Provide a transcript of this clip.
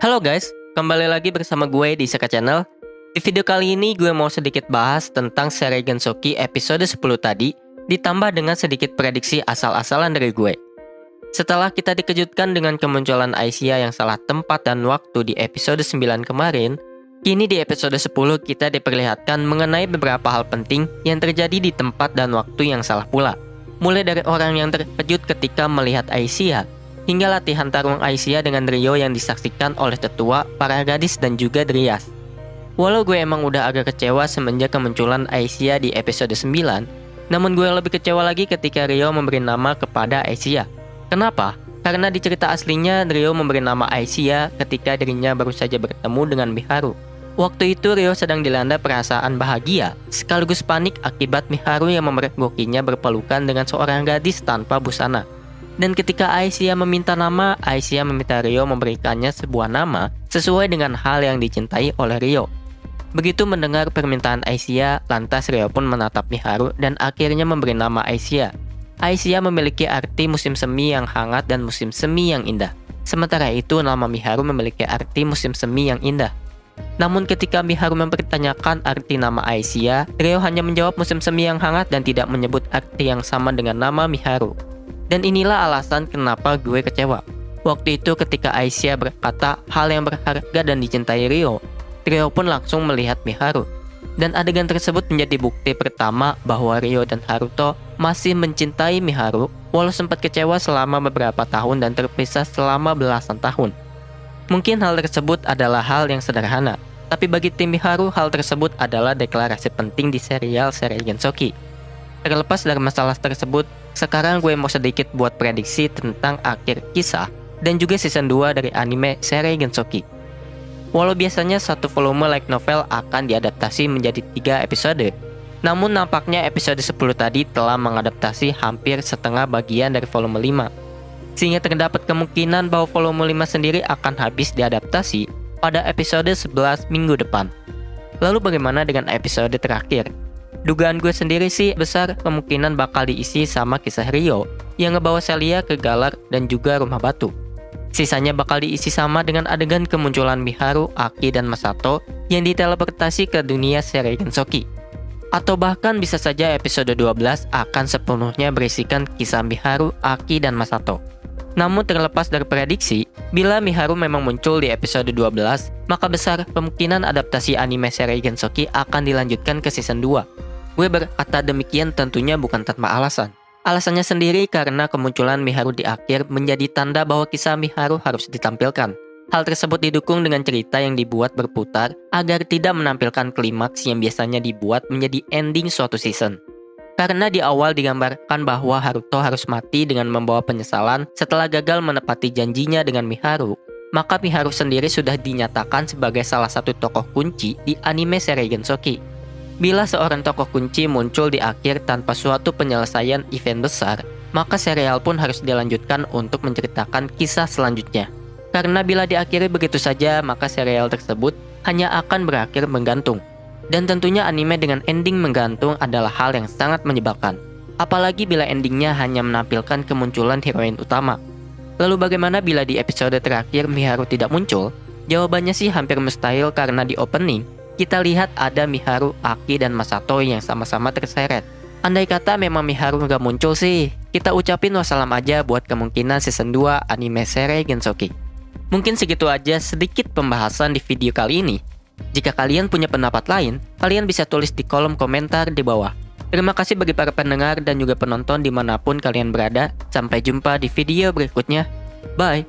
Halo guys, kembali lagi bersama gue di Seka Channel. Di video kali ini gue mau sedikit bahas tentang seri Gensoki episode 10 tadi, ditambah dengan sedikit prediksi asal-asalan dari gue. Setelah kita dikejutkan dengan kemunculan Aisyah yang salah tempat dan waktu di episode 9 kemarin, kini di episode 10 kita diperlihatkan mengenai beberapa hal penting yang terjadi di tempat dan waktu yang salah pula. Mulai dari orang yang terkejut ketika melihat Aisyah, hingga latihan tarung Aisyah dengan Rio yang disaksikan oleh tetua, para gadis, dan juga Dryas. Walau gue emang udah agak kecewa semenjak kemunculan Aisyah di episode 9, namun gue lebih kecewa lagi ketika Rio memberi nama kepada Aisyah. Kenapa? Karena di cerita aslinya Rio memberi nama Aisyah ketika dirinya baru saja bertemu dengan Miharu. Waktu itu Rio sedang dilanda perasaan bahagia, sekaligus panik akibat Miharu yang memergokinya berpelukan dengan seorang gadis tanpa busana. Dan ketika Aisyah meminta nama, Aisyah meminta Rio memberikannya sebuah nama sesuai dengan hal yang dicintai oleh Rio. Begitu mendengar permintaan Aisyah, lantas Rio pun menatap Miharu dan akhirnya memberi nama Aisyah. Aisyah memiliki arti musim semi yang hangat dan musim semi yang indah. Sementara itu nama Miharu memiliki arti musim semi yang indah. Namun ketika Miharu mempertanyakan arti nama Aisyah, Rio hanya menjawab musim semi yang hangat dan tidak menyebut arti yang sama dengan nama Miharu. Dan inilah alasan kenapa gue kecewa. Waktu itu ketika Aisyah berkata hal yang berharga dan dicintai Rio pun langsung melihat Miharu. Dan adegan tersebut menjadi bukti pertama bahwa Rio dan Haruto masih mencintai Miharu, walau sempat kecewa selama beberapa tahun dan terpisah selama belasan tahun. Mungkin hal tersebut adalah hal yang sederhana, tapi bagi tim Miharu hal tersebut adalah deklarasi penting di serial Gensoki. Terlepas dari masalah tersebut, sekarang gue mau sedikit buat prediksi tentang akhir kisah dan juga season 2 dari anime seri Gensoki. Walau biasanya satu volume light novel akan diadaptasi menjadi 3 episode, namun nampaknya episode 10 tadi telah mengadaptasi hampir setengah bagian dari volume 5. Sehingga terdapat kemungkinan bahwa volume 5 sendiri akan habis diadaptasi pada episode 11 minggu depan. Lalu bagaimana dengan episode terakhir? Dugaan gue sendiri sih besar kemungkinan bakal diisi sama kisah Rio yang ngebawa Celia ke Galar dan juga rumah batu. Sisanya bakal diisi sama dengan adegan kemunculan Miharu, Aki, dan Masato yang diteleportasi ke dunia seri Gensoki. Atau bahkan bisa saja episode 12 akan sepenuhnya berisikan kisah Miharu, Aki, dan Masato. Namun terlepas dari prediksi, bila Miharu memang muncul di episode 12, maka besar kemungkinan adaptasi anime seri Gensoki akan dilanjutkan ke season 2. Gue berkata demikian tentunya bukan tanpa alasan. Alasannya sendiri karena kemunculan Miharu di akhir menjadi tanda bahwa kisah Miharu harus ditampilkan. Hal tersebut didukung dengan cerita yang dibuat berputar agar tidak menampilkan klimaks yang biasanya dibuat menjadi ending suatu season. Karena di awal digambarkan bahwa Haruto harus mati dengan membawa penyesalan setelah gagal menepati janjinya dengan Miharu, maka Miharu sendiri sudah dinyatakan sebagai salah satu tokoh kunci di anime seri Gensoki. Bila seorang tokoh kunci muncul di akhir tanpa suatu penyelesaian event besar, maka serial pun harus dilanjutkan untuk menceritakan kisah selanjutnya. Karena bila diakhiri begitu saja, maka serial tersebut hanya akan berakhir menggantung. Dan tentunya anime dengan ending menggantung adalah hal yang sangat menyebalkan. Apalagi bila endingnya hanya menampilkan kemunculan heroin utama. Lalu bagaimana bila di episode terakhir Miharu tidak muncul? Jawabannya sih hampir mustahil karena di opening kita lihat ada Miharu, Aki, dan Masato yang sama-sama terseret. Andai kata memang Miharu nggak muncul sih, kita ucapin wassalam aja buat kemungkinan season 2 anime seri Gensoki. Mungkin segitu aja sedikit pembahasan di video kali ini. Jika kalian punya pendapat lain, kalian bisa tulis di kolom komentar di bawah. Terima kasih bagi para pendengar dan juga penonton dimanapun kalian berada. Sampai jumpa di video berikutnya. Bye!